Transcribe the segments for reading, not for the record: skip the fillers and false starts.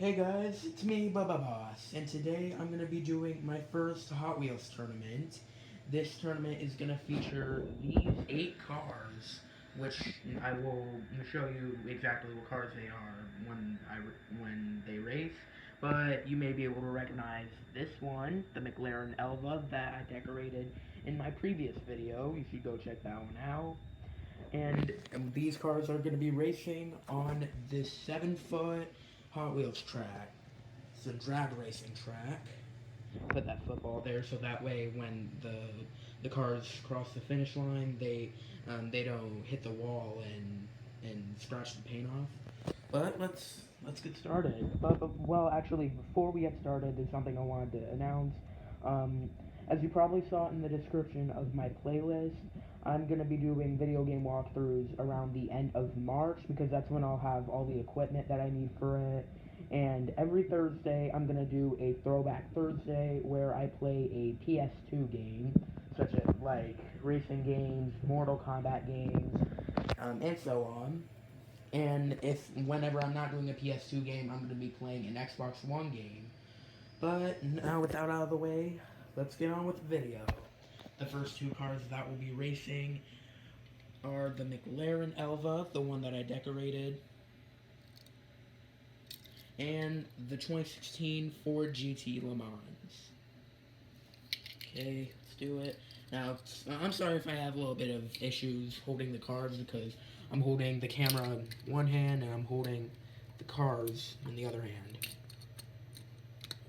Hey guys, it's me, Bubba Boss, and today I'm going to be doing my first Hot Wheels tournament. This tournament is going to feature these 8 cars, which I will show you exactly what cars they are when they race. But you may be able to recognize this one, the McLaren Elva that I decorated in my previous video. You should go check that one out. And these cars are going to be racing on this 7-foot Hot Wheels track. It's a drag racing track. Put that football there so that way when the cars cross the finish line, they don't hit the wall and scratch the paint off. But let's get started. Well, actually, before we get started, there's something I wanted to announce. As you probably saw in the description of my playlist, I'm going to be doing video game walkthroughs around the end of March because that's when I'll have all the equipment that I need for it. And every Thursday, I'm going to do a Throwback Thursday where I play a PS2 game, such as like racing games, Mortal Kombat games, and so on. And whenever I'm not doing a PS2 game, I'm going to be playing an Xbox One game. But now with that out of the way, let's get on with the video. The first 2 cars that will be racing are the McLaren Elva, the one that I decorated, and the 2016 Ford GT Le Mans. Okay, let's do it. Now, I'm sorry if I have a little bit of issues holding the cars because I'm holding the camera in one hand and I'm holding the cars in the other hand.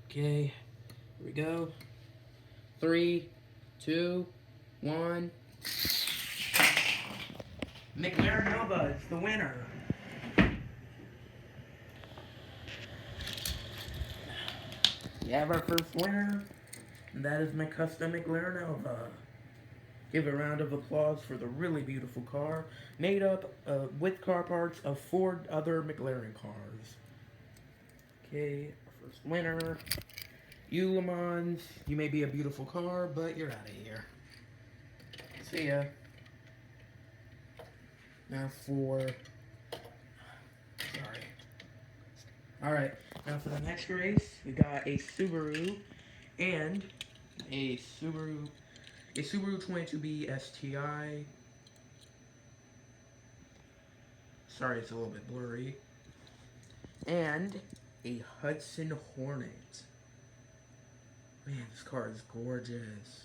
Okay, here we go. 3, 2, 1. McLaren Elva is the winner. We have our first winner, and that is my custom McLaren Elva. Give a round of applause for the really beautiful car, made up with car parts of 4 other McLaren cars. Okay, our first winner. You, Le Mans, you may be a beautiful car, but you're out of here. See ya. Now Alright, now for the next race, we got a Subaru and a Subaru 22B STI. Sorry, it's a little bit blurry. And a Hudson Hornet. Man, this car is gorgeous.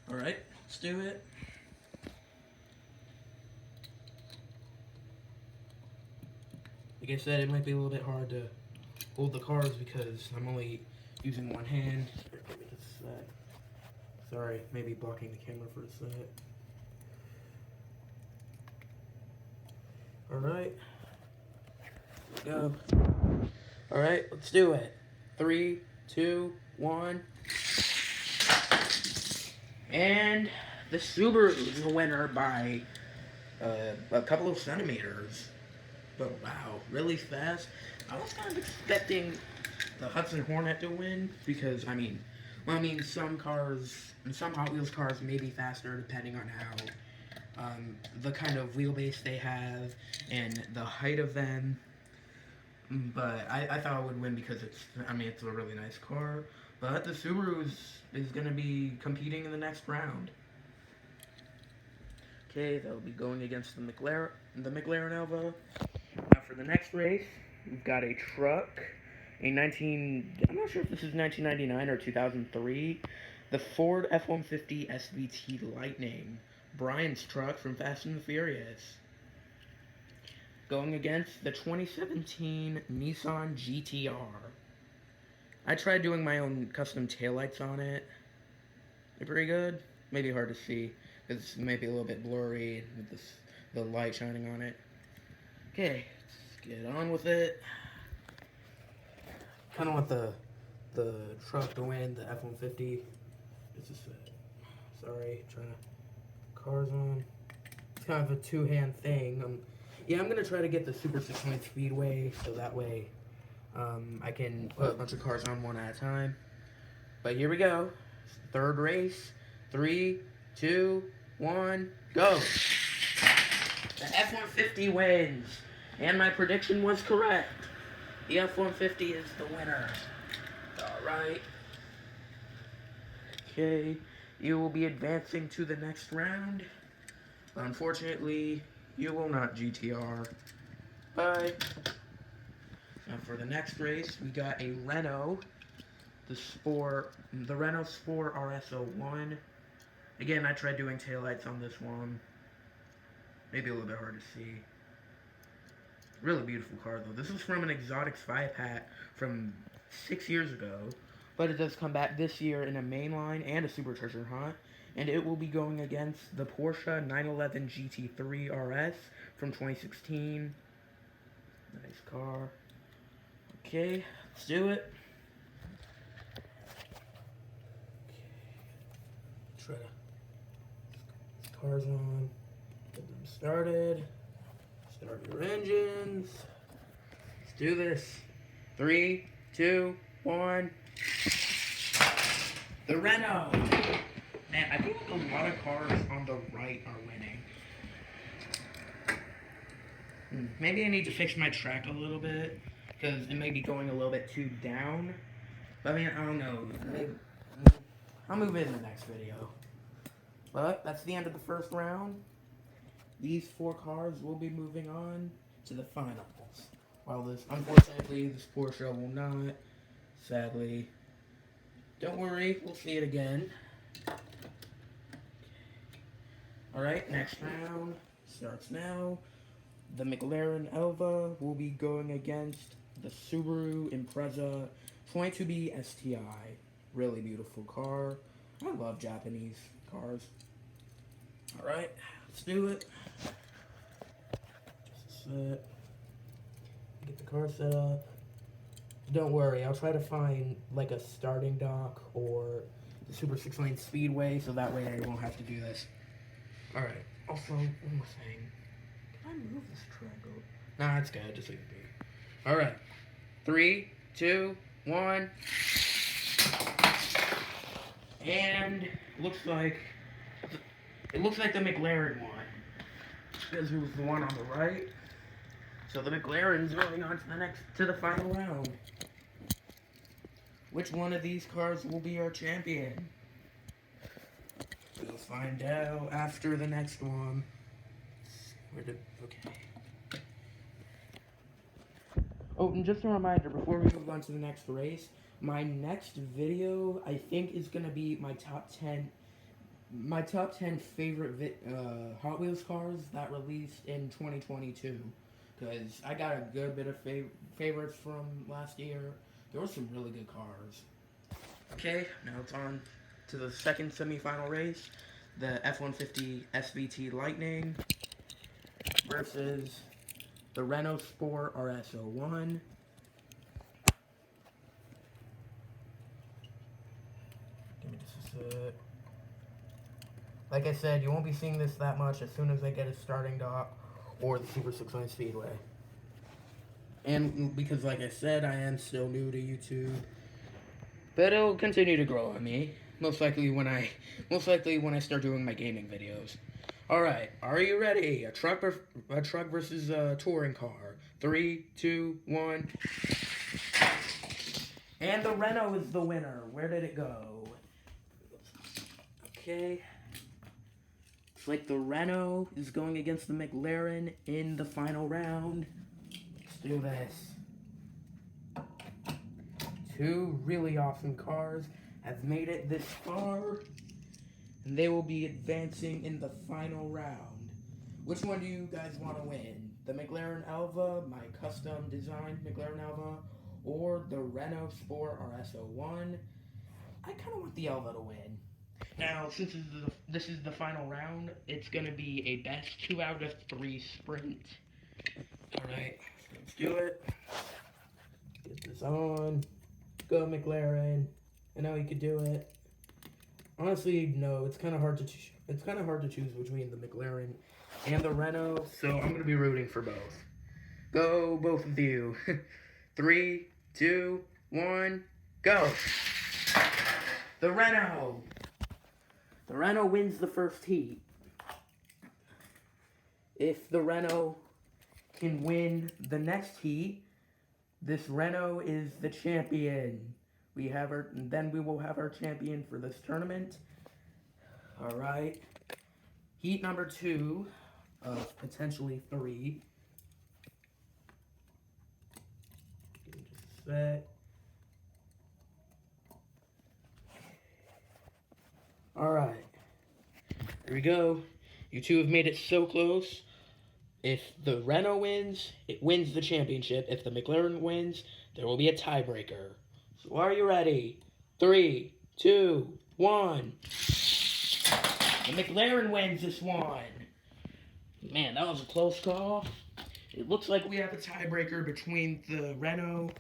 Alright, let's do it. Like I said, it might be a little bit hard to hold the cars because I'm only using one hand. Give me just a sec. Sorry, maybe blocking the camera for a sec. Alright. Here we go. Alright, let's do it. 3, 2, 1. And the Subaru is the winner by a couple of centimeters. But wow, really fast. I was kind of expecting the Hudson Hornet to win because, some Hot Wheels cars may be faster depending on how, the kind of wheelbase they have and the height of them. But I thought it would win because it's a really nice car. But the Subaru is going to be competing in the next round. Okay, they'll be going against the McLaren Elva. Now for the next race, we've got a truck, I'm not sure if this is 1999 or 2003, the Ford F-150 SVT Lightning, Brian's truck from Fast and the Furious. Going against the 2017 Nissan GTR. I tried doing my own custom taillights on it. They're pretty good. Maybe hard to see because it might be a little bit blurry with the light shining on it. Okay, let's get on with it. Kind of want the truck to win, the F-150. It's just sorry, trying to cars on. It's kind of a two-hand thing. Yeah, I'm gonna try to get the Super 600 Speedway so that way I can put a bunch of cars on one at a time. But here we go. Third race. 3, 2, 1, go. The F-150 wins. And my prediction was correct. The F-150 is the winner. Alright. Okay, you will be advancing to the next round. Unfortunately, you will not GTR. Bye. Now for the next race, we got a Renault, the Renault Sport RS01. Again, I tried doing taillights on this one. Maybe a little bit hard to see. Really beautiful car though. This is from an Exotics 5-pack from 6 years ago. But it does come back this year in a mainline and a supercharger hunt. And it will be going against the Porsche 911 GT3 RS from 2016. Nice car. Okay, let's do it. Okay. Try to get these cars on. Get them started. Start your engines. Let's do this. 3, 2, 1. The Renault. Man, I feel like a lot of cars on the right are winning. Maybe I need to fix my track a little bit, because it may be going a little bit too down. But I mean, I don't know. Maybe, I'll move it in the next video. But that's the end of the first round. These 4 cars will be moving on to the finals. While unfortunately, this Porsche will not. Sadly. Don't worry, we'll see it again. Alright, next round starts now. The McLaren Elva will be going against the Subaru Impreza 22B STI. Really beautiful car. I love Japanese cars. Alright, let's do it. Just a sec. Get the car set up. Don't worry, I'll try to find like a starting dock or the Super 6-lane speedway so that way I won't have to do this. Alright, also, one more thing. Can I move this triangle? Nah, it's good, just leave it be. Alright, 3, 2, 1. And looks like the McLaren won. Because it was the one on the right. So the McLaren's moving on to the final round. Which one of these cars will be our champion? We'll find out after the next one. Okay. Oh, and just a reminder, before we move on to the next race, my next video, I think, is going to be my top 10 favorite Hot Wheels cars that released in 2022. Because I got a good bit of favorites from last year. There were some really good cars. Okay, now it's on to the second semifinal race. The F-150 SVT Lightning versus the Renault Sport RS01. Give me just a sec. Like I said, you won't be seeing this that much as soon as I get a starting dock or the Super 6-lane speedway. And because, like I said, I am still new to YouTube, but it'll continue to grow on me. Most likely when I start doing my gaming videos. All right, are you ready? A truck versus a touring car. 3, 2, 1. And the Renault is the winner. Where did it go? Okay. Looks like the Renault is going against the McLaren in the final round. Let's do this. 2 really awesome cars have made it this far, and they will be advancing in the final round. Which one do you guys want to win? The McLaren Elva, my custom designed McLaren Elva, or the Renault Sport RS01? I kind of want the Elva to win. Now, since this is the final round, it's going to be a best 2 out of 3 sprint. Alright, let's do it. Get this on. Go McLaren. I know you could do it. Honestly, no, it's kind of hard to choose between the McLaren and the Renault, so I'm going to be rooting for both. Go, both of you. 3, 2, 1, go. The Renault. The Renault wins the first heat. If the Renault can win the next heat. This Renault is the champion. Then we will have our champion for this tournament. All right. Heat number 2 of potentially 3. Give me just a sec. All right. Here we go. You two have made it so close. If the Renault wins, it wins the championship. If the McLaren wins, there will be a tiebreaker. So are you ready? 3, 2, 1. The McLaren wins this one. Man, that was a close call. It looks like we have a tiebreaker between the Renault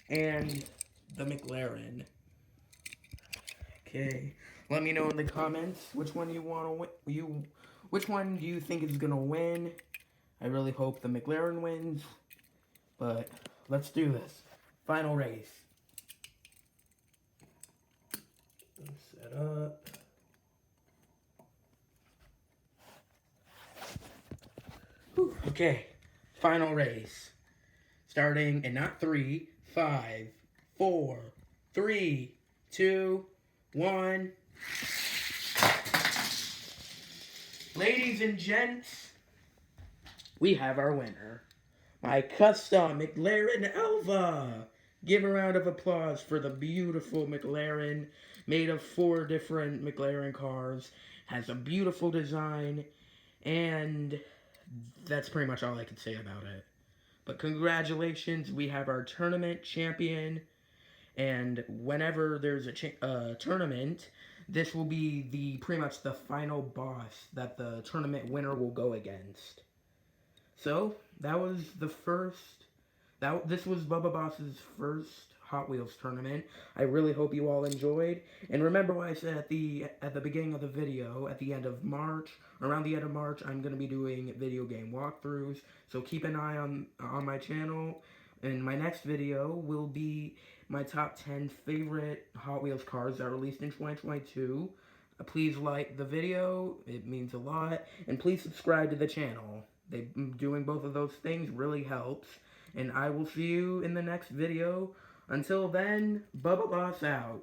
and the McLaren. Okay, let me know in the comments which one you want to win. Which one do you think is gonna win? I really hope the McLaren wins, but let's do this. Final race. Set up. Whew. Okay, final race. Starting in not 3, 5, 4, 3, 2, 1. Ladies and gents, we have our winner. My custom McLaren Elva. Give a round of applause for the beautiful McLaren, made of 4 different McLaren cars. Has a beautiful design, and that's pretty much all I can say about it. But congratulations, we have our tournament champion, and whenever there's a tournament, this will be pretty much the final boss that the tournament winner will go against. So, this was Bubba Boss's first Hot Wheels tournament. I really hope you all enjoyed. And remember what I said at the beginning of the video, at the end of March, around the end of March, I'm going to be doing video game walkthroughs. So keep an eye on my channel. And my next video will be my top 10 favorite Hot Wheels cars that are released in 2022. Please like the video, it means a lot. And please subscribe to the channel. Doing both of those things really helps. And I will see you in the next video. Until then, Bubba Boss out.